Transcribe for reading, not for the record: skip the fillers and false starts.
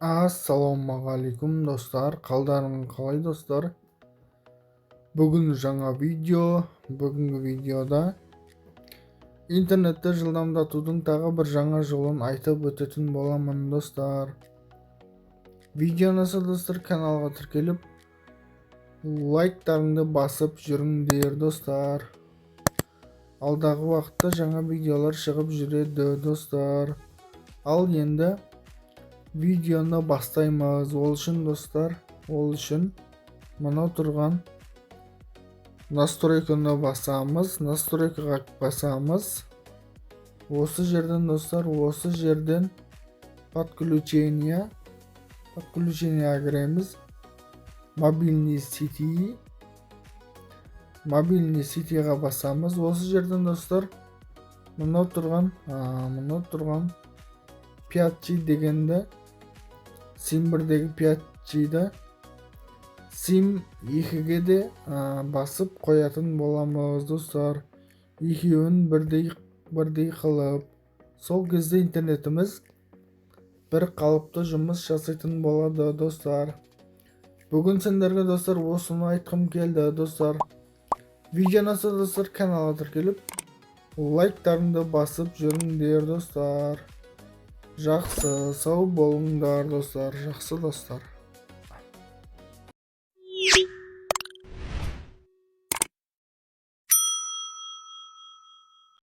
Ассалаумағалейкум достар, қалдарың қалай достар? Бүгін жаңа видео. Бүгінгі видеода интернетті жылдамдатудың тағы бір жаңа жолын айтып өтетін боламын достар. Видеоны достар каналға тіркеліп, лайктарыңды басып жүріңдер достар. Алдағы уақытта жаңа видеолар шығып жүреді достар. Ал енді видеоны бастаймыз. Ол үшін достар, мынау тұрған настройканы басамыз. Настройкаға басамыз. Осы жерден достар, подключение кіреміз. Мобильный сетиға басамыз. Осы жерден достар, мынау тұрған 5G дегенді, Sim 1-дегі 5G'ді Sim 2-ге де басып қоятын боламыз достар. Екеуін бірдей қылып, сол кезде интернетіміз бір қалыпты жұмыс жасайтын болады достар. Бүгін сендерге достар осыны айтқым келді достар. Видеоны достар каналға тіркеліп, лайктарыңды басып жүріңдер достар. Жақсы, сау болыңдар достар, жақсы достар.